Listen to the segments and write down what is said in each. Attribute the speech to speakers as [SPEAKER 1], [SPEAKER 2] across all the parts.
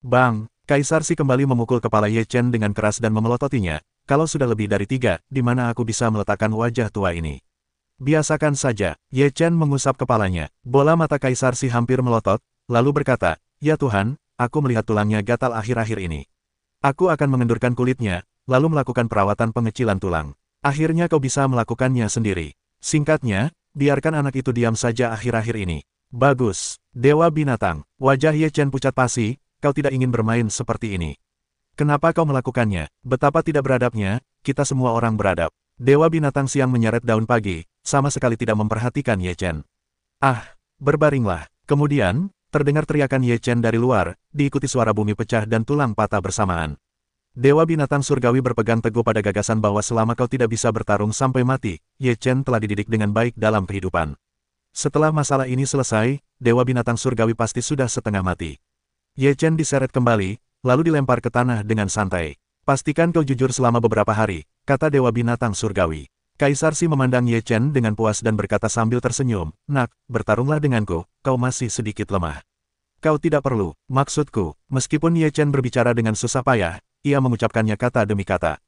[SPEAKER 1] Bang, Kaisar Si kembali memukul kepala Ye Chen dengan keras dan memelototinya. Kalau sudah lebih dari 3, di mana aku bisa meletakkan wajah tua ini? Biasakan saja, Ye Chen mengusap kepalanya. Bola mata Kaisar Si hampir melotot, lalu berkata, ya Tuhan, aku melihat tulangnya gatal akhir-akhir ini. Aku akan mengendurkan kulitnya, lalu melakukan perawatan pengecilan tulang. Akhirnya kau bisa melakukannya sendiri. Singkatnya, biarkan anak itu diam saja akhir-akhir ini. Bagus, Dewa Binatang. Wajah Ye Chen pucat pasi, kau tidak ingin bermain seperti ini. Kenapa kau melakukannya? Betapa tidak beradabnya, kita semua orang beradab. Dewa Binatang Siang menyeret daun pagi, sama sekali tidak memperhatikan Ye Chen. Ah, berbaringlah. Kemudian, terdengar teriakan Ye Chen dari luar, diikuti suara bumi pecah dan tulang patah bersamaan. Dewa Binatang Surgawi berpegang teguh pada gagasan bahwa selama kau tidak bisa bertarung sampai mati, Ye Chen telah dididik dengan baik dalam kehidupan. Setelah masalah ini selesai, Dewa Binatang Surgawi pasti sudah setengah mati. Ye Chen diseret kembali, lalu dilempar ke tanah dengan santai. Pastikan kau jujur selama beberapa hari, kata Dewa Binatang Surgawi. Kaisar Si memandang Ye Chen dengan puas dan berkata sambil tersenyum, nak, bertarunglah denganku, kau masih sedikit lemah. Kau tidak perlu, maksudku, meskipun Ye Chen berbicara dengan susah payah, ia mengucapkannya kata demi kata.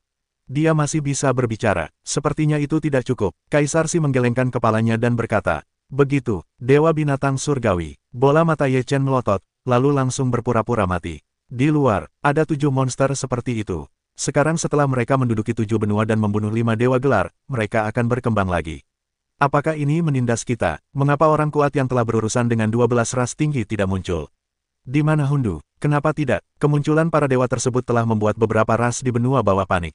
[SPEAKER 1] Dia masih bisa berbicara, sepertinya itu tidak cukup. Kaisar Si menggelengkan kepalanya dan berkata, begitu, Dewa Binatang Surgawi. Bola mata Ye Chen melotot, lalu langsung berpura-pura mati. Di luar, ada 7 monster seperti itu. Sekarang setelah mereka menduduki 7 benua dan membunuh 5 dewa gelar, mereka akan berkembang lagi. Apakah ini menindas kita? Mengapa orang kuat yang telah berurusan dengan 12 ras tinggi tidak muncul? Di mana Hundu? Kenapa tidak? Kemunculan para dewa tersebut telah membuat beberapa ras di benua bawah panik.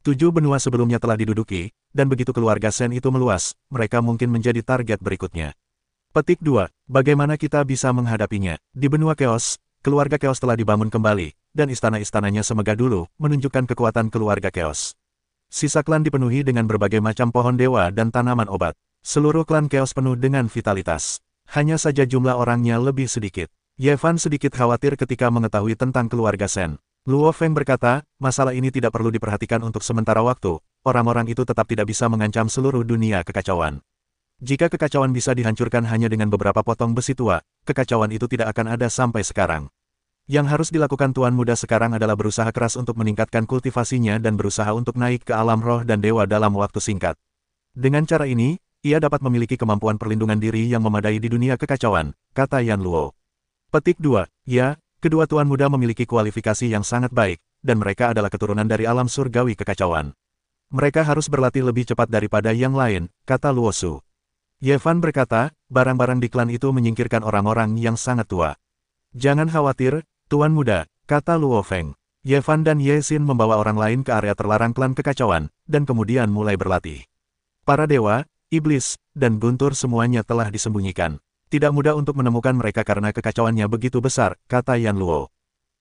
[SPEAKER 1] 7 benua sebelumnya telah diduduki, dan begitu keluarga Sen itu meluas, mereka mungkin menjadi target berikutnya. Petik 2. Bagaimana kita bisa menghadapinya? Di benua Chaos, keluarga Chaos telah dibangun kembali, dan istana-istananya semegah dulu, menunjukkan kekuatan keluarga Chaos. Sisa klan dipenuhi dengan berbagai macam pohon dewa dan tanaman obat. Seluruh klan Chaos penuh dengan vitalitas. Hanya saja jumlah orangnya lebih sedikit. Ye Fan sedikit khawatir ketika mengetahui tentang keluarga Sen. Luo Feng berkata, masalah ini tidak perlu diperhatikan untuk sementara waktu, orang-orang itu tetap tidak bisa mengancam seluruh dunia kekacauan. Jika kekacauan bisa dihancurkan hanya dengan beberapa potong besi tua, kekacauan itu tidak akan ada sampai sekarang. Yang harus dilakukan Tuan Muda sekarang adalah berusaha keras untuk meningkatkan kultivasinya dan berusaha untuk naik ke alam roh dan dewa dalam waktu singkat. Dengan cara ini, ia dapat memiliki kemampuan perlindungan diri yang memadai di dunia kekacauan, kata Yan Luo. Petik 2. Ya, kedua Tuan Muda memiliki kualifikasi yang sangat baik, dan mereka adalah keturunan dari alam surgawi kekacauan. Mereka harus berlatih lebih cepat daripada yang lain, kata Luo Su. Ye Fan berkata, barang-barang di klan itu menyingkirkan orang-orang yang sangat tua. Jangan khawatir, Tuan Muda, kata Luo Feng. Ye Fan dan Ye Xin membawa orang lain ke area terlarang klan kekacauan, dan kemudian mulai berlatih. Para dewa, iblis, dan guntur semuanya telah disembunyikan. Tidak mudah untuk menemukan mereka karena kekacauannya begitu besar, kata Yan Luo.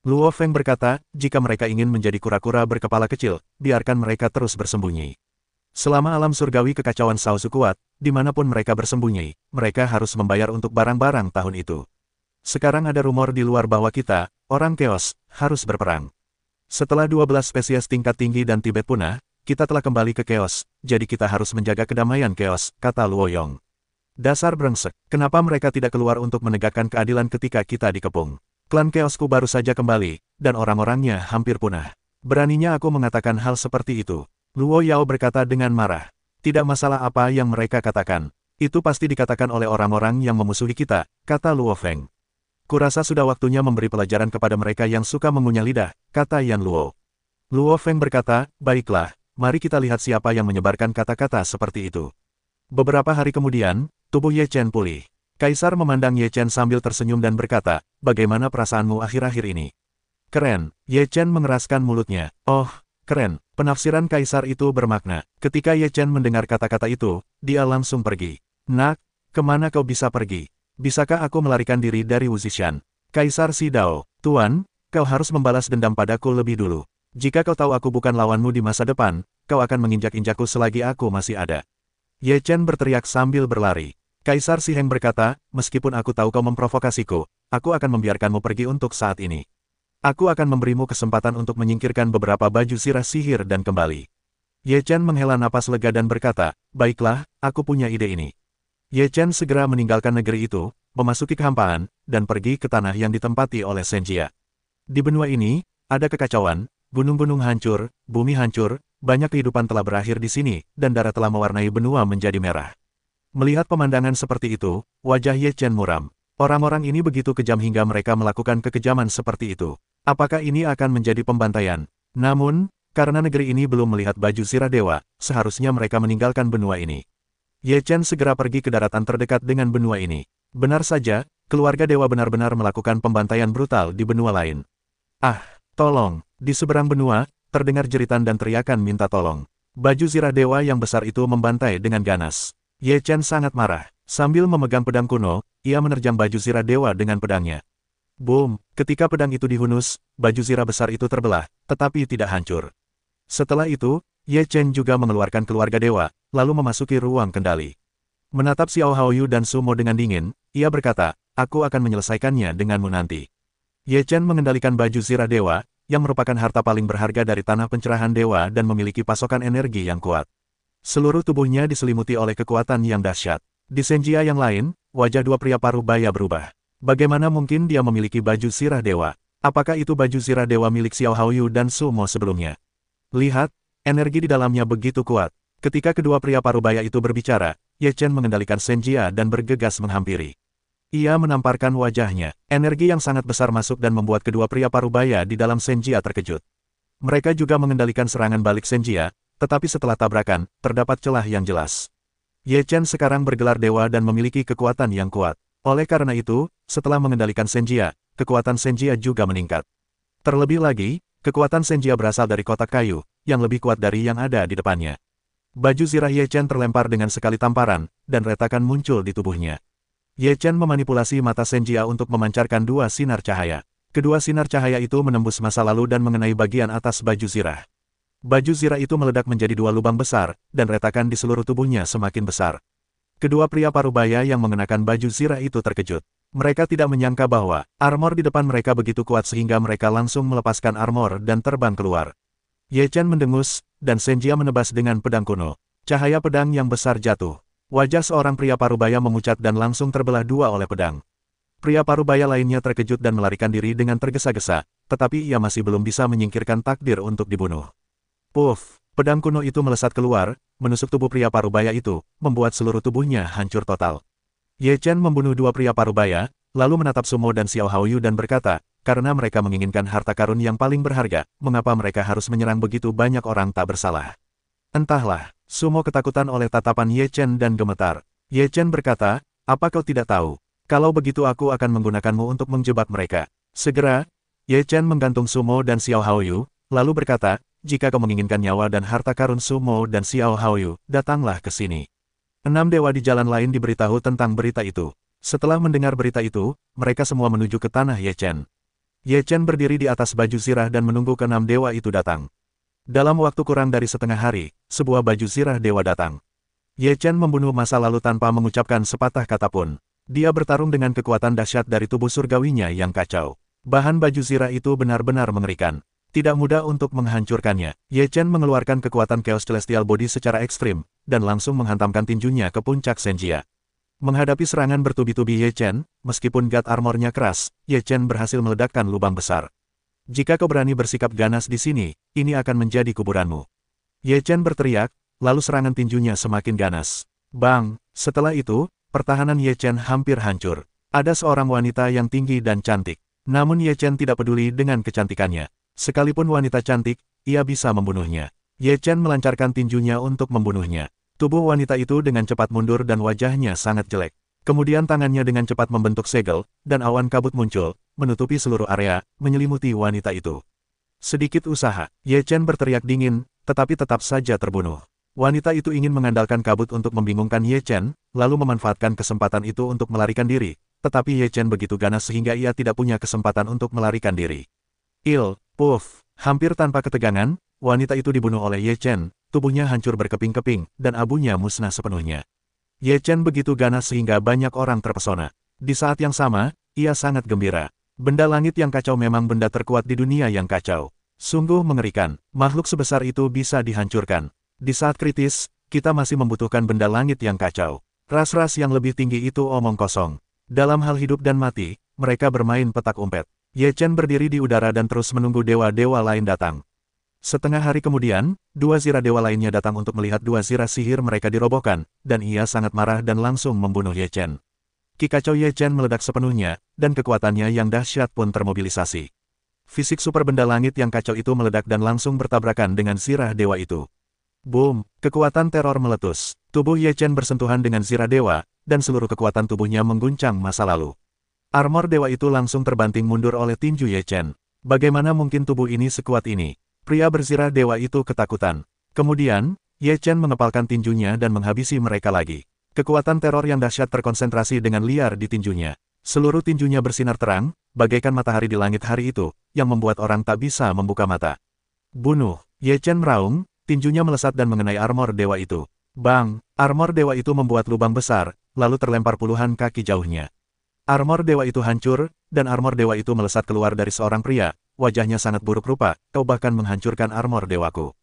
[SPEAKER 1] Luo Feng berkata, jika mereka ingin menjadi kura-kura berkepala kecil, biarkan mereka terus bersembunyi. Selama alam surgawi kekacauan Shaozu kuat, dimanapun mereka bersembunyi, mereka harus membayar untuk barang-barang tahun itu. Sekarang ada rumor di luar bahwa kita, orang Chaos, harus berperang. Setelah 12 spesies tingkat tinggi dan Tibet punah, kita telah kembali ke Chaos, jadi kita harus menjaga kedamaian Chaos, kata Luo Yong. Dasar brengsek, kenapa mereka tidak keluar untuk menegakkan keadilan ketika kita dikepung? Klan Chaosku baru saja kembali, dan orang-orangnya hampir punah. Beraninya aku mengatakan hal seperti itu. Luo Yao berkata dengan marah. Tidak masalah apa yang mereka katakan. Itu pasti dikatakan oleh orang-orang yang memusuhi kita, kata Luo Feng. Kurasa sudah waktunya memberi pelajaran kepada mereka yang suka mengunyah lidah, kata Yan Luo. Luo Feng berkata, baiklah, mari kita lihat siapa yang menyebarkan kata-kata seperti itu. Beberapa hari kemudian, tubuh Ye Chen pulih. Kaisar memandang Ye Chen sambil tersenyum dan berkata, bagaimana perasaanmu akhir-akhir ini? Keren, Ye Chen mengeraskan mulutnya. Oh, keren, penafsiran Kaisar itu bermakna. Ketika Ye Chen mendengar kata-kata itu, dia langsung pergi. Nak, kemana kau bisa pergi? Bisakah aku melarikan diri dari Wu Zishan? Kaisar Si Dao, Tuan, kau harus membalas dendam padaku lebih dulu. Jika kau tahu aku bukan lawanmu di masa depan, kau akan menginjak-injakku selagi aku masih ada. Ye Chen berteriak sambil berlari. Kaisar Si Heng berkata, meskipun aku tahu kau memprovokasiku, aku akan membiarkanmu pergi untuk saat ini. Aku akan memberimu kesempatan untuk menyingkirkan beberapa baju sirah sihir dan kembali. Ye Chen menghela napas lega dan berkata, baiklah, aku punya ide ini. Ye Chen segera meninggalkan negeri itu, memasuki kehampaan, dan pergi ke tanah yang ditempati oleh Senjia. Di benua ini, ada kekacauan, gunung-gunung hancur, bumi hancur, banyak kehidupan telah berakhir di sini, dan darah telah mewarnai benua menjadi merah. Melihat pemandangan seperti itu, wajah Ye Chen muram. Orang-orang ini begitu kejam hingga mereka melakukan kekejaman seperti itu. Apakah ini akan menjadi pembantaian? Namun, karena negeri ini belum melihat baju zirah dewa, seharusnya mereka meninggalkan benua ini. Ye Chen segera pergi ke daratan terdekat dengan benua ini. Benar saja, keluarga dewa benar-benar melakukan pembantaian brutal di benua lain. Ah, tolong! Di seberang benua, terdengar jeritan dan teriakan minta tolong. Baju zirah dewa yang besar itu membantai dengan ganas. Ye Chen sangat marah. Sambil memegang pedang kuno, ia menerjang baju zirah dewa dengan pedangnya. Boom! Ketika pedang itu dihunus, baju zirah besar itu terbelah, tetapi tidak hancur. Setelah itu, Ye Chen juga mengeluarkan keluarga dewa, lalu memasuki ruang kendali. Menatap Xiao Haoyu dan Sumo dengan dingin, ia berkata, aku akan menyelesaikannya denganmu nanti. Ye Chen mengendalikan baju zirah dewa, yang merupakan harta paling berharga dari tanah pencerahan dewa dan memiliki pasokan energi yang kuat. Seluruh tubuhnya diselimuti oleh kekuatan yang dahsyat. Di Senjia yang lain, wajah dua pria paruh baya berubah. Bagaimana mungkin dia memiliki baju zirah dewa? Apakah itu baju zirah dewa milik Xiao Haoyu dan Sumo sebelumnya? Lihat, energi di dalamnya begitu kuat. Ketika kedua pria parubaya itu berbicara, Ye Chen mengendalikan Senjia dan bergegas menghampiri. Ia menamparkan wajahnya. Energi yang sangat besar masuk dan membuat kedua pria parubaya di dalam Senjia terkejut. Mereka juga mengendalikan serangan balik Senjia, tetapi setelah tabrakan, terdapat celah yang jelas. Ye Chen sekarang bergelar dewa dan memiliki kekuatan yang kuat. Oleh karena itu, setelah mengendalikan Senjia, kekuatan Senjia juga meningkat. Terlebih lagi, kekuatan Senjia berasal dari kotak kayu, yang lebih kuat dari yang ada di depannya. Baju zirah Ye Chen terlempar dengan sekali tamparan, dan retakan muncul di tubuhnya. Ye Chen memanipulasi mata Senjia untuk memancarkan dua sinar cahaya. Kedua sinar cahaya itu menembus masa lalu dan mengenai bagian atas baju zirah. Baju zirah itu meledak menjadi dua lubang besar, dan retakan di seluruh tubuhnya semakin besar. Kedua pria parubaya yang mengenakan baju zirah itu terkejut. Mereka tidak menyangka bahwa armor di depan mereka begitu kuat sehingga mereka langsung melepaskan armor dan terbang keluar. Ye Chen mendengus, dan Senjia menebas dengan pedang kuno. Cahaya pedang yang besar jatuh. Wajah seorang pria parubaya memucat dan langsung terbelah dua oleh pedang. Pria parubaya lainnya terkejut dan melarikan diri dengan tergesa-gesa, tetapi ia masih belum bisa menyingkirkan takdir untuk dibunuh. Puff! Pedang kuno itu melesat keluar, menusuk tubuh pria parubaya itu, membuat seluruh tubuhnya hancur total. Ye Chen membunuh dua pria parubaya, lalu menatap Sumo dan Xiao Haoyu dan berkata, karena mereka menginginkan harta karun yang paling berharga, mengapa mereka harus menyerang begitu banyak orang tak bersalah? Entahlah, Sumo ketakutan oleh tatapan Ye Chen dan gemetar. Ye Chen berkata, apa kau tidak tahu? Kalau begitu aku akan menggunakanmu untuk menjebak mereka. Segera, Ye Chen menggantung Sumo dan Xiao Haoyu, lalu berkata, jika kau menginginkan nyawa dan harta karun Sumo dan Xiao Haoyu, datanglah ke sini. 6 dewa di jalan lain diberitahu tentang berita itu. Setelah mendengar berita itu, mereka semua menuju ke tanah Ye Chen. Ye Chen berdiri di atas baju zirah dan menunggu ke 6 dewa itu datang. Dalam waktu kurang dari setengah hari, sebuah baju zirah dewa datang. Ye Chen membunuh masa lalu tanpa mengucapkan sepatah kata pun. Dia bertarung dengan kekuatan dahsyat dari tubuh surgawinya yang kacau. Bahan baju zirah itu benar-benar mengerikan. Tidak mudah untuk menghancurkannya. Ye Chen mengeluarkan kekuatan Chaos Celestial Body secara ekstrim, dan langsung menghantamkan tinjunya ke puncak Senjia. Menghadapi serangan bertubi-tubi Ye Chen, meskipun God Armor-nya keras, Ye Chen berhasil meledakkan lubang besar. Jika kau berani bersikap ganas di sini, ini akan menjadi kuburanmu. Ye Chen berteriak, lalu serangan tinjunya semakin ganas. Bang! Setelah itu, pertahanan Ye Chen hampir hancur. Ada seorang wanita yang tinggi dan cantik. Namun Ye Chen tidak peduli dengan kecantikannya. Sekalipun wanita cantik, ia bisa membunuhnya. Ye Chen melancarkan tinjunya untuk membunuhnya. Tubuh wanita itu dengan cepat mundur dan wajahnya sangat jelek. Kemudian tangannya dengan cepat membentuk segel, dan awan kabut muncul, menutupi seluruh area, menyelimuti wanita itu. Sedikit usaha, Ye Chen berteriak dingin, tetapi tetap saja terbunuh. Wanita itu ingin mengandalkan kabut untuk membingungkan Ye Chen, lalu memanfaatkan kesempatan itu untuk melarikan diri, tetapi Ye Chen begitu ganas sehingga ia tidak punya kesempatan untuk melarikan diri. Puff! Hampir tanpa ketegangan, wanita itu dibunuh oleh Ye Chen, tubuhnya hancur berkeping-keping, dan abunya musnah sepenuhnya. Ye Chen begitu ganas sehingga banyak orang terpesona. Di saat yang sama, ia sangat gembira. Benda langit yang kacau memang benda terkuat di dunia yang kacau. Sungguh mengerikan, makhluk sebesar itu bisa dihancurkan. Di saat kritis, kita masih membutuhkan benda langit yang kacau. Ras-ras yang lebih tinggi itu omong kosong. Dalam hal hidup dan mati, mereka bermain petak umpet. Ye Chen berdiri di udara dan terus menunggu dewa-dewa lain datang. Setengah hari kemudian, dua zirah dewa lainnya datang untuk melihat dua zirah sihir mereka dirobohkan, dan ia sangat marah dan langsung membunuh Ye Chen. Ki kacau Ye Chen meledak sepenuhnya, dan kekuatannya yang dahsyat pun termobilisasi. Fisik super benda langit yang kacau itu meledak dan langsung bertabrakan dengan zirah dewa itu. Boom! Kekuatan teror meletus. Tubuh Ye Chen bersentuhan dengan zirah dewa, dan seluruh kekuatan tubuhnya mengguncang masa lalu. Armor dewa itu langsung terbanting mundur oleh tinju Ye Chen. Bagaimana mungkin tubuh ini sekuat ini? Pria berzirah dewa itu ketakutan. Kemudian, Ye Chen mengepalkan tinjunya dan menghabisi mereka lagi. Kekuatan teror yang dahsyat terkonsentrasi dengan liar di tinjunya. Seluruh tinjunya bersinar terang, bagaikan matahari di langit hari itu, yang membuat orang tak bisa membuka mata. Bunuh! Ye Chen meraung, tinjunya melesat dan mengenai armor dewa itu. Bang! Armor dewa itu membuat lubang besar, lalu terlempar puluhan kaki jauhnya. Armor dewa itu hancur, dan armor dewa itu melesat keluar dari seorang pria. Wajahnya sangat buruk rupa, kau bahkan menghancurkan armor dewaku.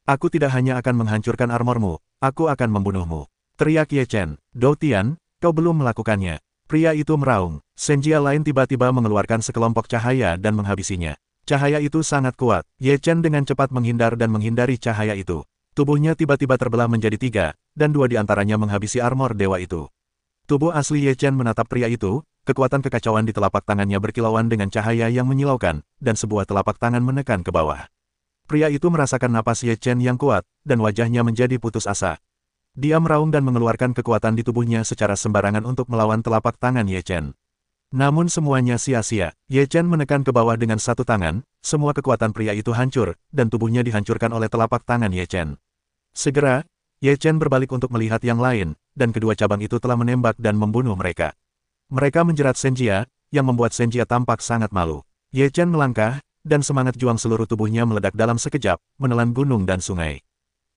[SPEAKER 1] Aku tidak hanya akan menghancurkan armormu, aku akan membunuhmu. Teriak Ye Chen. Dou Tian, kau belum melakukannya. Pria itu meraung. Senjia lain tiba-tiba mengeluarkan sekelompok cahaya dan menghabisinya. Cahaya itu sangat kuat. Ye Chen dengan cepat menghindar dan menghindari cahaya itu. Tubuhnya tiba-tiba terbelah menjadi tiga, dan dua di antaranya menghabisi armor dewa itu. Tubuh asli Ye Chen menatap pria itu, kekuatan kekacauan di telapak tangannya berkilauan dengan cahaya yang menyilaukan, dan sebuah telapak tangan menekan ke bawah. Pria itu merasakan napas Ye Chen yang kuat, dan wajahnya menjadi putus asa. Dia meraung dan mengeluarkan kekuatan di tubuhnya secara sembarangan untuk melawan telapak tangan Ye Chen. Namun semuanya sia-sia. Ye Chen menekan ke bawah dengan satu tangan, semua kekuatan pria itu hancur, dan tubuhnya dihancurkan oleh telapak tangan Ye Chen. Segera, Ye Chen berbalik untuk melihat yang lain, dan kedua cabang itu telah menembak dan membunuh mereka. Mereka menjerat Senjia, yang membuat Senjia tampak sangat malu. Ye Chen melangkah, dan semangat juang seluruh tubuhnya meledak dalam sekejap, menelan gunung dan sungai.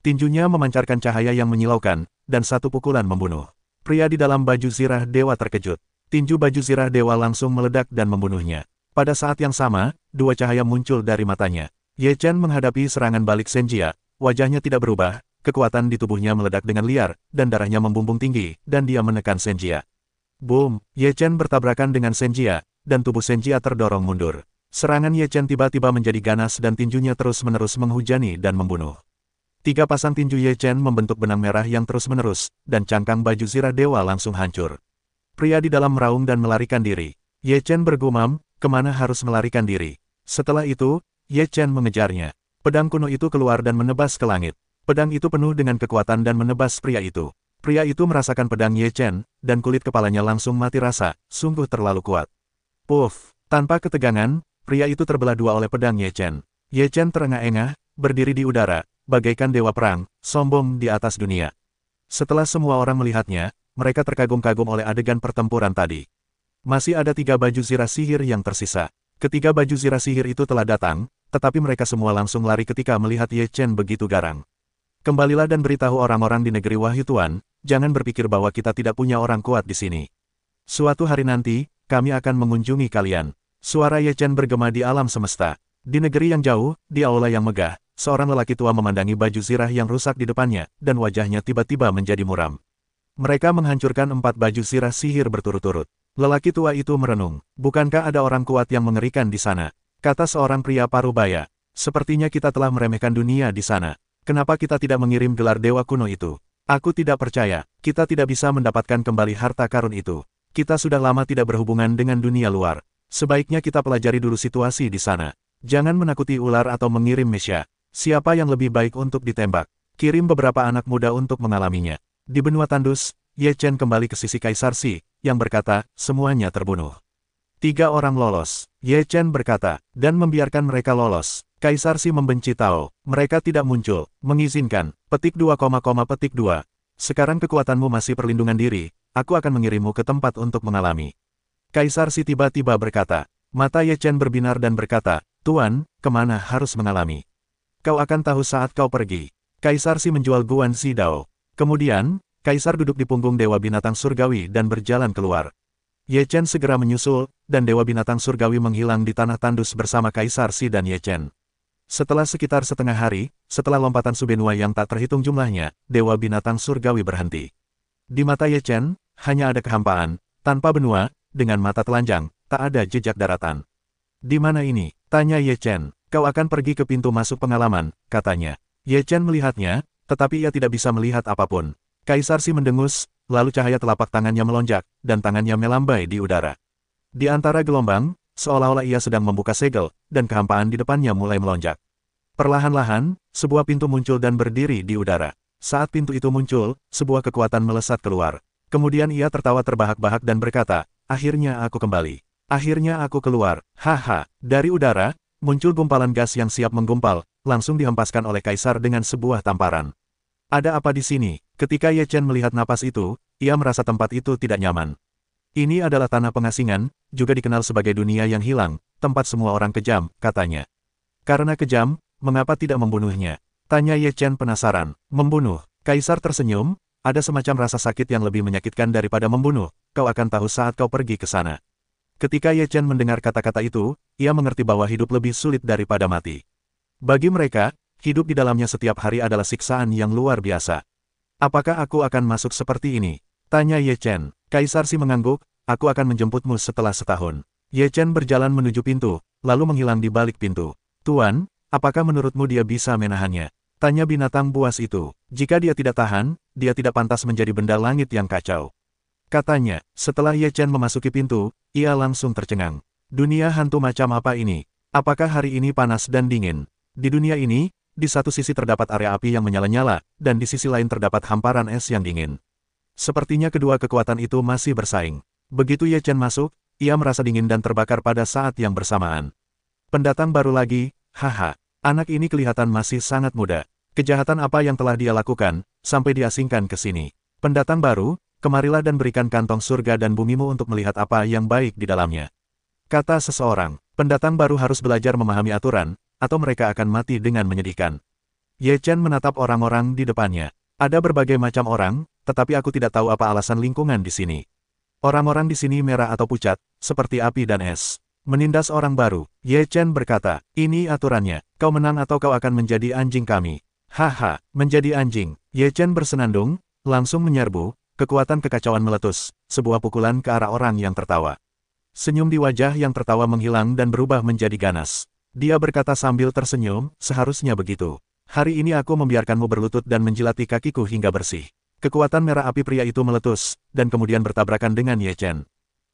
[SPEAKER 1] Tinjunya memancarkan cahaya yang menyilaukan, dan satu pukulan membunuh. Pria di dalam baju zirah dewa terkejut. Tinju baju zirah dewa langsung meledak dan membunuhnya. Pada saat yang sama, dua cahaya muncul dari matanya. Ye Chen menghadapi serangan balik Senjia, wajahnya tidak berubah, kekuatan di tubuhnya meledak dengan liar, dan darahnya membumbung tinggi, dan dia menekan Senjia. Boom! Ye Chen bertabrakan dengan Senjia, dan tubuh Senjia terdorong mundur. Serangan Ye Chen tiba-tiba menjadi ganas dan tinjunya terus-menerus menghujani dan membunuh. Tiga pasang tinju Ye Chen membentuk benang merah yang terus-menerus, dan cangkang baju zirah dewa langsung hancur. Pria di dalam meraung dan melarikan diri. Ye Chen bergumam, kemana harus melarikan diri. Setelah itu, Ye Chen mengejarnya. Pedang kuno itu keluar dan menebas ke langit. Pedang itu penuh dengan kekuatan dan menebas pria itu. Pria itu merasakan pedang Ye Chen, dan kulit kepalanya langsung mati rasa, sungguh terlalu kuat. Puff! Tanpa ketegangan, pria itu terbelah dua oleh pedang Ye Chen. Ye Chen terengah-engah, berdiri di udara, bagaikan dewa perang, sombong di atas dunia. Setelah semua orang melihatnya, mereka terkagum-kagum oleh adegan pertempuran tadi. Masih ada tiga baju zirah sihir yang tersisa. Ketiga baju zirah sihir itu telah datang, tetapi mereka semua langsung lari ketika melihat Ye Chen begitu garang. Kembalilah dan beritahu orang-orang di negeri Wahyu Tuan, jangan berpikir bahwa kita tidak punya orang kuat di sini. Suatu hari nanti, kami akan mengunjungi kalian. Suara Ye Chen bergema di alam semesta. Di negeri yang jauh, di aula yang megah, seorang lelaki tua memandangi baju zirah yang rusak di depannya, dan wajahnya tiba-tiba menjadi muram. Mereka menghancurkan 4 baju zirah sihir berturut-turut. Lelaki tua itu merenung. Bukankah ada orang kuat yang mengerikan di sana? Kata seorang pria parubaya. Sepertinya kita telah meremehkan dunia di sana. Kenapa kita tidak mengirim gelar dewa kuno itu? Aku tidak percaya. Kita tidak bisa mendapatkan kembali harta karun itu. Kita sudah lama tidak berhubungan dengan dunia luar. Sebaiknya kita pelajari dulu situasi di sana. Jangan menakuti ular atau mengirim Mesya. Siapa yang lebih baik untuk ditembak? Kirim beberapa anak muda untuk mengalaminya. Di benua tandus, Ye Chen kembali ke sisi Kaisar Si, yang berkata, semuanya terbunuh. 3 orang lolos. Ye Chen berkata, dan membiarkan mereka lolos. Kaisar Si membenci Tao. Mereka tidak muncul. Mengizinkan. Petik 2, petik 2. Sekarang kekuatanmu masih perlindungan diri. Aku akan mengirimmu ke tempat untuk mengalami. Kaisar Si tiba-tiba berkata. Mata Ye Chen berbinar dan berkata, Tuan, kemana harus mengalami? Kau akan tahu saat kau pergi. Kaisar Si menjual Guan Si Dao. Kemudian, Kaisar duduk di punggung Dewa Binatang Surgawi dan berjalan keluar. Ye Chen segera menyusul, dan Dewa Binatang Surgawi menghilang di tanah tandus bersama Kaisar Si dan Ye Chen. Setelah sekitar setengah hari, setelah lompatan Subenua yang tak terhitung jumlahnya, Dewa Binatang Surgawi berhenti. Di mata Ye Chen, hanya ada kehampaan, tanpa benua, dengan mata telanjang, tak ada jejak daratan. Di mana ini? Tanya Ye Chen. Kau akan pergi ke pintu masuk pengalaman, katanya. Ye Chen melihatnya, tetapi ia tidak bisa melihat apapun. Kaisar Si mendengus, lalu cahaya telapak tangannya melonjak, dan tangannya melambai di udara. Di antara gelombang, seolah-olah ia sedang membuka segel, dan kehampaan di depannya mulai melonjak. Perlahan-lahan, sebuah pintu muncul dan berdiri di udara. Saat pintu itu muncul, sebuah kekuatan melesat keluar. Kemudian ia tertawa terbahak-bahak dan berkata, akhirnya aku kembali. Akhirnya aku keluar. Haha, dari udara, muncul gumpalan gas yang siap menggumpal, langsung dihempaskan oleh Kaisar dengan sebuah tamparan. Ada apa di sini? Ketika Ye Chen melihat napas itu, ia merasa tempat itu tidak nyaman. Ini adalah tanah pengasingan, juga dikenal sebagai dunia yang hilang, tempat semua orang kejam, katanya. Karena kejam, mengapa tidak membunuhnya? Tanya Ye Chen penasaran. Membunuh? Kaisar tersenyum, ada semacam rasa sakit yang lebih menyakitkan daripada membunuh, kau akan tahu saat kau pergi ke sana. Ketika Ye Chen mendengar kata-kata itu, ia mengerti bahwa hidup lebih sulit daripada mati. Bagi mereka, hidup di dalamnya setiap hari adalah siksaan yang luar biasa. Apakah aku akan masuk seperti ini? Tanya Ye Chen. Kaisar Si mengangguk, aku akan menjemputmu setelah setahun. Ye Chen berjalan menuju pintu, lalu menghilang di balik pintu. Tuan, apakah menurutmu dia bisa menahannya? Tanya binatang buas itu. Jika dia tidak tahan, dia tidak pantas menjadi benda langit yang kacau. Katanya, setelah Ye Chen memasuki pintu, ia langsung tercengang. Dunia hantu macam apa ini? Apakah hari ini panas dan dingin? Di dunia ini, di satu sisi terdapat area api yang menyala-nyala, dan di sisi lain terdapat hamparan es yang dingin. Sepertinya kedua kekuatan itu masih bersaing. Begitu Ye Chen masuk, ia merasa dingin dan terbakar pada saat yang bersamaan. Pendatang baru lagi, haha. Anak ini kelihatan masih sangat muda. Kejahatan apa yang telah dia lakukan, sampai diasingkan ke sini? Pendatang baru, kemarilah dan berikan kantong surga dan bumimu untuk melihat apa yang baik di dalamnya. Kata seseorang, pendatang baru harus belajar memahami aturan, atau mereka akan mati dengan menyedihkan. Ye Chen menatap orang-orang di depannya. Ada berbagai macam orang, tetapi aku tidak tahu apa alasan lingkungan di sini. Orang-orang di sini merah atau pucat, seperti api dan es. Menindas orang baru, Ye Chen berkata, ini aturannya, kau menang atau kau akan menjadi anjing kami. Haha, menjadi anjing. Ye Chen bersenandung, langsung menyerbu, kekuatan kekacauan meletus, sebuah pukulan ke arah orang yang tertawa. Senyum di wajah yang tertawa menghilang dan berubah menjadi ganas. Dia berkata sambil tersenyum, seharusnya begitu. Hari ini aku membiarkanmu berlutut dan menjilati kakiku hingga bersih. Kekuatan merah api pria itu meletus, dan kemudian bertabrakan dengan Ye Chen.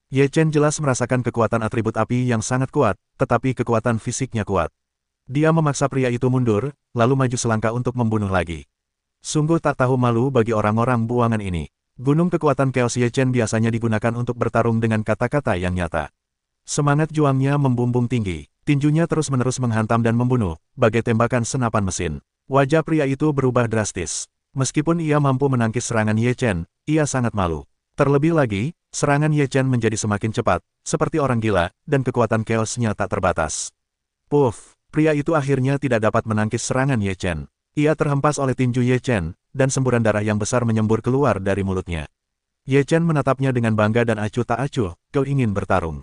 [SPEAKER 1] Ye Chen jelas merasakan kekuatan atribut api yang sangat kuat, tetapi kekuatan fisiknya kuat. Dia memaksa pria itu mundur, lalu maju selangkah untuk membunuh lagi. Sungguh tak tahu malu bagi orang-orang buangan ini. Gunung kekuatan Chaos Ye Chen biasanya digunakan untuk bertarung dengan kata-kata yang nyata. Semangat juangnya membumbung tinggi, tinjunya terus-menerus menghantam dan membunuh, bagai tembakan senapan mesin. Wajah pria itu berubah drastis. Meskipun ia mampu menangkis serangan Ye Chen, ia sangat malu. Terlebih lagi, serangan Ye Chen menjadi semakin cepat, seperti orang gila, dan kekuatan chaos-nya tak terbatas. Puff, pria itu akhirnya tidak dapat menangkis serangan Ye Chen. Ia terhempas oleh tinju Ye Chen, dan semburan darah yang besar menyembur keluar dari mulutnya. Ye Chen menatapnya dengan bangga dan acuh tak acuh, kau ingin bertarung.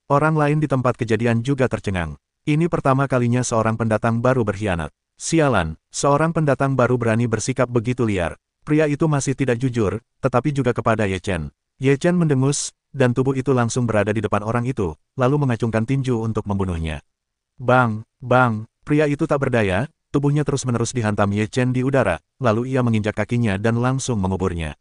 [SPEAKER 1] Orang lain di tempat kejadian juga tercengang. Ini pertama kalinya seorang pendatang baru berkhianat. Sialan, seorang pendatang baru berani bersikap begitu liar. Pria itu masih tidak jujur, tetapi juga kepada Ye Chen. Ye Chen mendengus, dan tubuh itu langsung berada di depan orang itu, lalu mengacungkan tinju untuk membunuhnya. Bang, bang, pria itu tak berdaya, tubuhnya terus-menerus dihantam Ye Chen di udara, lalu ia menginjak kakinya dan langsung menguburnya.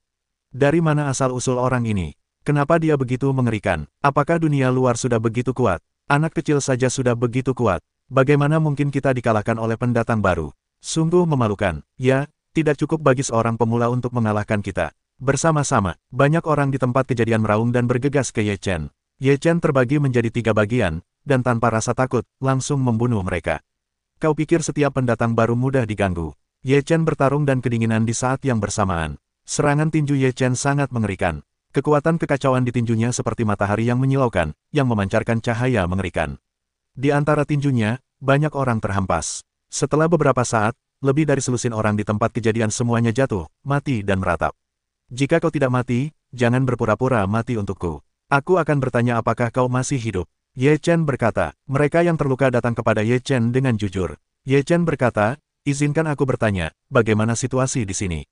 [SPEAKER 1] Dari mana asal-usul orang ini? Kenapa dia begitu mengerikan? Apakah dunia luar sudah begitu kuat? Anak kecil saja sudah begitu kuat. Bagaimana mungkin kita dikalahkan oleh pendatang baru? Sungguh memalukan. Ya, tidak cukup bagi seorang pemula untuk mengalahkan kita. Bersama-sama, banyak orang di tempat kejadian meraung dan bergegas ke Ye Chen. Ye Chen terbagi menjadi 3 bagian, dan tanpa rasa takut, langsung membunuh mereka. Kau pikir setiap pendatang baru mudah diganggu? Ye Chen bertarung dan kedinginan di saat yang bersamaan. Serangan tinju Ye Chen sangat mengerikan. Kekuatan kekacauan di tinjunya seperti matahari yang menyilaukan, yang memancarkan cahaya mengerikan. Di antara tinjunya, banyak orang terhempas. Setelah beberapa saat, lebih dari selusin orang di tempat kejadian semuanya jatuh, mati dan meratap. Jika kau tidak mati, jangan berpura-pura mati untukku. Aku akan bertanya apakah kau masih hidup. Ye Chen berkata, mereka yang terluka datang kepada Ye Chen dengan jujur. Ye Chen berkata, izinkan aku bertanya, bagaimana situasi di sini?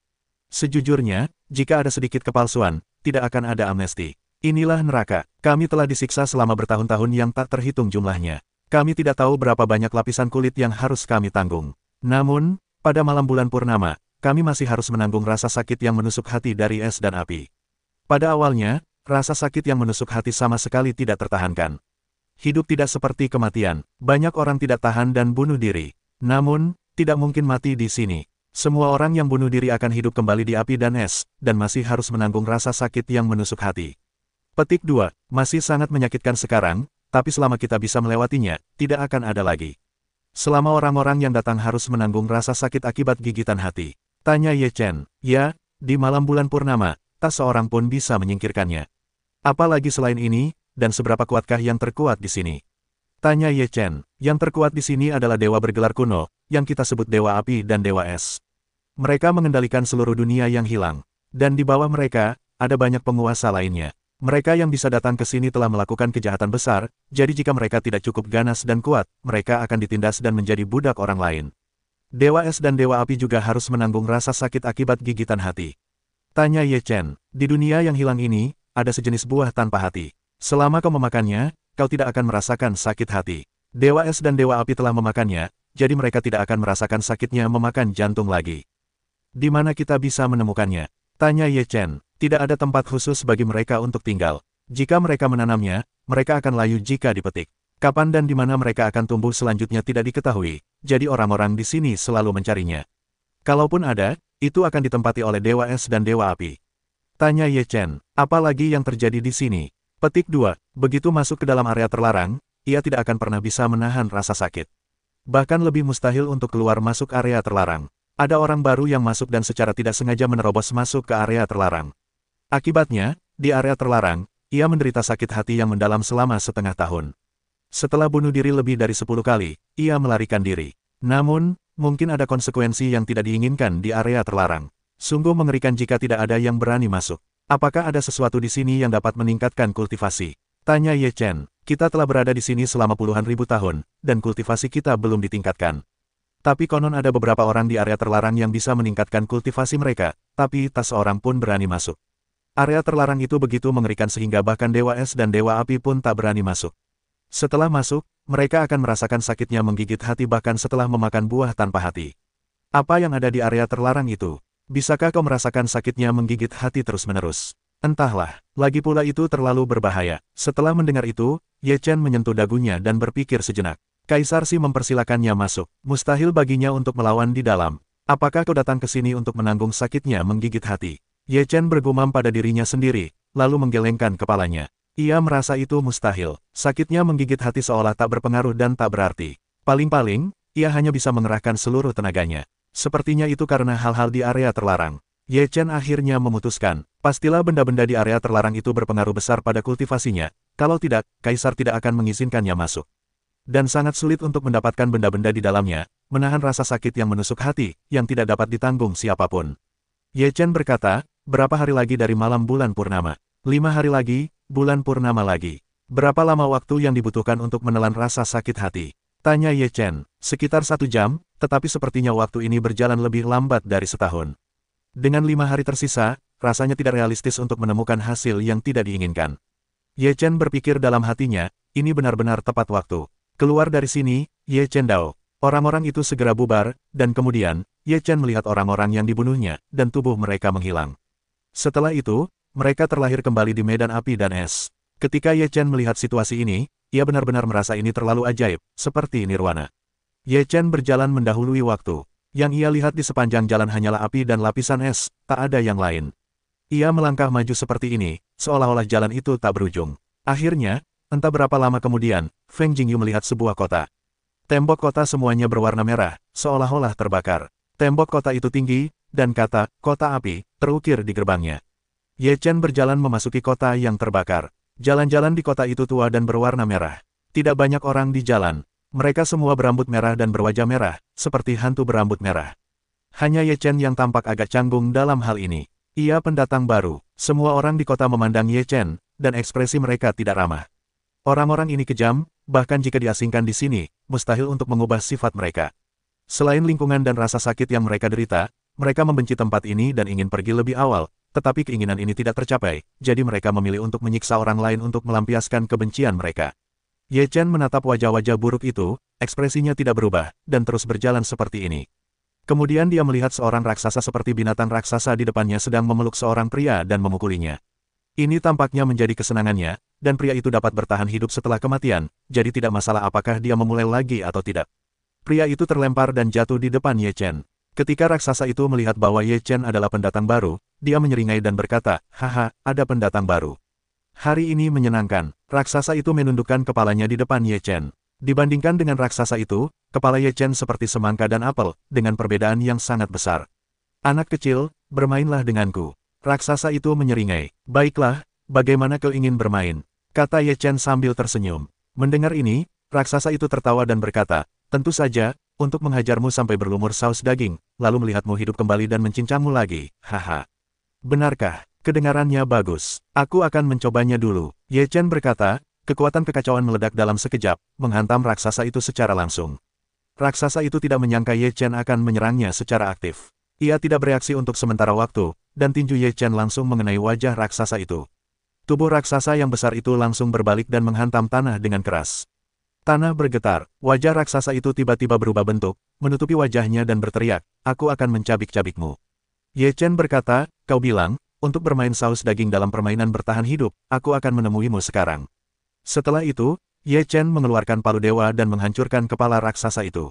[SPEAKER 1] Sejujurnya, jika ada sedikit kepalsuan, tidak akan ada amnesti. Inilah neraka. Kami telah disiksa selama bertahun-tahun yang tak terhitung jumlahnya. Kami tidak tahu berapa banyak lapisan kulit yang harus kami tanggung. Namun, pada malam bulan purnama, kami masih harus menanggung rasa sakit yang menusuk hati dari es dan api. Pada awalnya, rasa sakit yang menusuk hati sama sekali tidak tertahankan. Hidup tidak seperti kematian, banyak orang tidak tahan dan bunuh diri. Namun, tidak mungkin mati di sini. Semua orang yang bunuh diri akan hidup kembali di api dan es, dan masih harus menanggung rasa sakit yang menusuk hati. Petik 2, masih sangat menyakitkan sekarang, tapi selama kita bisa melewatinya, tidak akan ada lagi. Selama orang-orang yang datang harus menanggung rasa sakit akibat gigitan hati. Tanya Ye Chen. Ya, di malam bulan purnama, tak seorang pun bisa menyingkirkannya. Apalagi selain ini, dan seberapa kuatkah yang terkuat di sini? Tanya Ye Chen. Yang terkuat di sini adalah dewa bergelar kuno, yang kita sebut Dewa Api dan Dewa Es. Mereka mengendalikan seluruh dunia yang hilang. Dan di bawah mereka, ada banyak penguasa lainnya. Mereka yang bisa datang ke sini telah melakukan kejahatan besar, jadi jika mereka tidak cukup ganas dan kuat, mereka akan ditindas dan menjadi budak orang lain. Dewa Es dan Dewa Api juga harus menanggung rasa sakit akibat gigitan hati. Tanya Ye Chen, di dunia yang hilang ini, ada sejenis buah tanpa hati. Selama kau memakannya, kau tidak akan merasakan sakit hati. Dewa Es dan Dewa Api telah memakannya, jadi mereka tidak akan merasakan sakitnya memakan jantung lagi. Di mana kita bisa menemukannya? Tanya Ye Chen. Tidak ada tempat khusus bagi mereka untuk tinggal. Jika mereka menanamnya, mereka akan layu jika dipetik. Kapan dan di mana mereka akan tumbuh selanjutnya tidak diketahui, jadi orang-orang di sini selalu mencarinya. Kalaupun ada, itu akan ditempati oleh Dewa Es dan Dewa Api. Tanya Ye Chen, apa lagi yang terjadi di sini? Petik 2, begitu masuk ke dalam area terlarang, ia tidak akan pernah bisa menahan rasa sakit. Bahkan lebih mustahil untuk keluar masuk area terlarang. Ada orang baru yang masuk dan secara tidak sengaja menerobos masuk ke area terlarang. Akibatnya, di area terlarang, ia menderita sakit hati yang mendalam selama setengah tahun. Setelah bunuh diri lebih dari 10 kali, ia melarikan diri. Namun, mungkin ada konsekuensi yang tidak diinginkan di area terlarang. Sungguh mengerikan jika tidak ada yang berani masuk. Apakah ada sesuatu di sini yang dapat meningkatkan kultivasi? Tanya Ye Chen. Kita telah berada di sini selama puluhan ribu tahun, dan kultivasi kita belum ditingkatkan. Tapi konon ada beberapa orang di area terlarang yang bisa meningkatkan kultivasi mereka, tapi tak seorang pun berani masuk. Area terlarang itu begitu mengerikan sehingga bahkan Dewa Es dan Dewa Api pun tak berani masuk. Setelah masuk, mereka akan merasakan sakitnya menggigit hati bahkan setelah memakan buah tanpa hati. Apa yang ada di area terlarang itu? Bisakah kau merasakan sakitnya menggigit hati terus-menerus? Entahlah, lagi pula itu terlalu berbahaya. Setelah mendengar itu, Ye Chen menyentuh dagunya dan berpikir sejenak. Kaisar Si mempersilakannya masuk. Mustahil baginya untuk melawan di dalam. Apakah kau datang ke sini untuk menanggung sakitnya menggigit hati? Ye Chen bergumam pada dirinya sendiri, lalu menggelengkan kepalanya. Ia merasa itu mustahil. Sakitnya menggigit hati seolah tak berpengaruh dan tak berarti. Paling-paling, ia hanya bisa mengerahkan seluruh tenaganya. Sepertinya itu karena hal-hal di area terlarang. Ye Chen akhirnya memutuskan, pastilah benda-benda di area terlarang itu berpengaruh besar pada kultivasinya. Kalau tidak, Kaisar tidak akan mengizinkannya masuk. Dan sangat sulit untuk mendapatkan benda-benda di dalamnya, menahan rasa sakit yang menusuk hati, yang tidak dapat ditanggung siapapun. Ye Chen berkata, berapa hari lagi dari malam bulan purnama? 5 hari lagi, bulan purnama lagi. Berapa lama waktu yang dibutuhkan untuk menelan rasa sakit hati? Tanya Ye Chen. Sekitar 1 jam, tetapi sepertinya waktu ini berjalan lebih lambat dari setahun. Dengan 5 hari tersisa, rasanya tidak realistis untuk menemukan hasil yang tidak diinginkan. Ye Chen berpikir dalam hatinya, ini benar-benar tepat waktu. Keluar dari sini, Ye Chen Dao. Orang-orang itu segera bubar, dan kemudian, Ye Chen melihat orang-orang yang dibunuhnya, dan tubuh mereka menghilang. Setelah itu, mereka terlahir kembali di medan api dan es. Ketika Ye Chen melihat situasi ini, ia benar-benar merasa ini terlalu ajaib, seperti nirwana. Ye Chen berjalan mendahului waktu. Yang ia lihat di sepanjang jalan hanyalah api dan lapisan es, tak ada yang lain. Ia melangkah maju seperti ini, seolah-olah jalan itu tak berujung. Akhirnya, entah berapa lama kemudian, Feng Jingyu melihat sebuah kota. Tembok kota semuanya berwarna merah, seolah-olah terbakar. Tembok kota itu tinggi, dan kata, kota api, terukir di gerbangnya. Ye Chen berjalan memasuki kota yang terbakar. Jalan-jalan di kota itu tua dan berwarna merah. Tidak banyak orang di jalan. Mereka semua berambut merah dan berwajah merah, seperti hantu berambut merah. Hanya Ye Chen yang tampak agak canggung dalam hal ini. Ia pendatang baru. Semua orang di kota memandang Ye Chen, dan ekspresi mereka tidak ramah. Orang-orang ini kejam, bahkan jika diasingkan di sini, mustahil untuk mengubah sifat mereka. Selain lingkungan dan rasa sakit yang mereka derita, mereka membenci tempat ini dan ingin pergi lebih awal, tetapi keinginan ini tidak tercapai, jadi mereka memilih untuk menyiksa orang lain untuk melampiaskan kebencian mereka. Ye Chen menatap wajah-wajah buruk itu, ekspresinya tidak berubah, dan terus berjalan seperti ini. Kemudian dia melihat seorang raksasa seperti binatang raksasa di depannya sedang memeluk seorang pria dan memukulinya. Ini tampaknya menjadi kesenangannya, dan pria itu dapat bertahan hidup setelah kematian, jadi tidak masalah apakah dia memulai lagi atau tidak. Pria itu terlempar dan jatuh di depan Ye Chen. Ketika raksasa itu melihat bahwa Ye Chen adalah pendatang baru, dia menyeringai dan berkata, "Haha, ada pendatang baru. Hari ini menyenangkan." Raksasa itu menundukkan kepalanya di depan Ye Chen. Dibandingkan dengan raksasa itu, kepala Ye Chen seperti semangka dan apel, dengan perbedaan yang sangat besar. "Anak kecil, bermainlah denganku." Raksasa itu menyeringai. "Baiklah, bagaimana kau ingin bermain?" kata Ye Chen sambil tersenyum. Mendengar ini, raksasa itu tertawa dan berkata, "Tentu saja, untuk menghajarmu sampai berlumur saus daging, lalu melihatmu hidup kembali dan mencincangmu lagi, haha." "Benarkah? Kedengarannya bagus. Aku akan mencobanya dulu." Ye Chen berkata, kekuatan kekacauan meledak dalam sekejap, menghantam raksasa itu secara langsung. Raksasa itu tidak menyangka Ye Chen akan menyerangnya secara aktif. Ia tidak bereaksi untuk sementara waktu, dan tinju Ye Chen langsung mengenai wajah raksasa itu. Tubuh raksasa yang besar itu langsung berbalik dan menghantam tanah dengan keras. Tanah bergetar, wajah raksasa itu tiba-tiba berubah bentuk, menutupi wajahnya dan berteriak, "Aku akan mencabik-cabikmu." Ye Chen berkata, "Kau bilang, untuk bermain saus daging dalam permainan bertahan hidup, aku akan menemuimu sekarang." Setelah itu, Ye Chen mengeluarkan palu dewa dan menghancurkan kepala raksasa itu.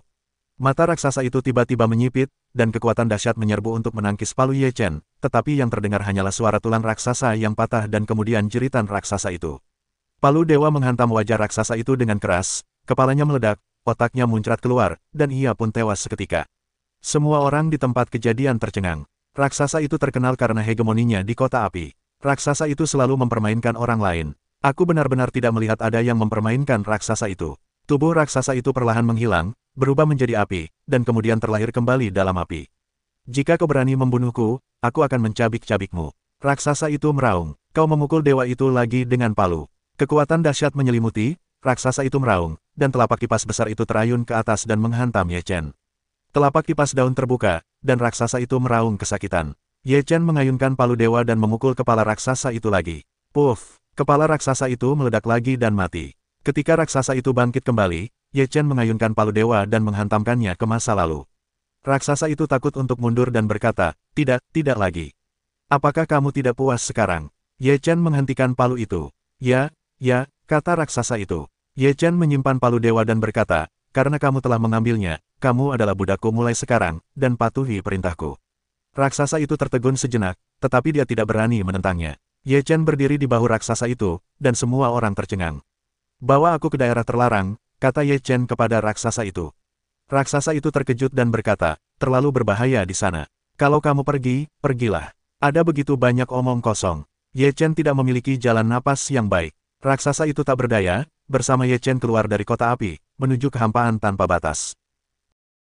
[SPEAKER 1] Mata raksasa itu tiba-tiba menyipit, dan kekuatan dahsyat menyerbu untuk menangkis palu Ye Chen, tetapi yang terdengar hanyalah suara tulang raksasa yang patah dan kemudian jeritan raksasa itu. Palu dewa menghantam wajah raksasa itu dengan keras, kepalanya meledak, otaknya muncrat keluar, dan ia pun tewas seketika. Semua orang di tempat kejadian tercengang. Raksasa itu terkenal karena hegemoninya di kota api. Raksasa itu selalu mempermainkan orang lain. Aku benar-benar tidak melihat ada yang mempermainkan raksasa itu. Tubuh raksasa itu perlahan menghilang, berubah menjadi api, dan kemudian terlahir kembali dalam api. "Jika kau berani membunuhku, aku akan mencabik-cabikmu." Raksasa itu meraung. "Kau memukul dewa itu lagi dengan palu." Kekuatan dahsyat menyelimuti, raksasa itu meraung, dan telapak kipas besar itu terayun ke atas dan menghantam Ye Chen. Telapak kipas daun terbuka, dan raksasa itu meraung kesakitan. Ye Chen mengayunkan palu dewa dan memukul kepala raksasa itu lagi. Puff! Kepala raksasa itu meledak lagi dan mati. Ketika raksasa itu bangkit kembali, Ye Chen mengayunkan palu dewa dan menghantamkannya ke masa lalu. Raksasa itu takut untuk mundur dan berkata, "Tidak, tidak lagi. Apakah kamu tidak puas sekarang?" Ye Chen menghentikan palu itu. Ya, kata raksasa itu. Ye Chen menyimpan palu dewa dan berkata, "Karena kamu telah mengambilnya, kamu adalah budakku mulai sekarang, dan patuhi perintahku." Raksasa itu tertegun sejenak, tetapi dia tidak berani menentangnya. Ye Chen berdiri di bahu raksasa itu, dan semua orang tercengang. "Bawa aku ke daerah terlarang," kata Ye Chen kepada raksasa itu. Raksasa itu terkejut dan berkata, "Terlalu berbahaya di sana. Kalau kamu pergi, pergilah. Ada begitu banyak omong kosong." Ye Chen tidak memiliki jalan napas yang baik. Raksasa itu tak berdaya, bersama Ye Chen keluar dari kota api, menuju kehampaan tanpa batas.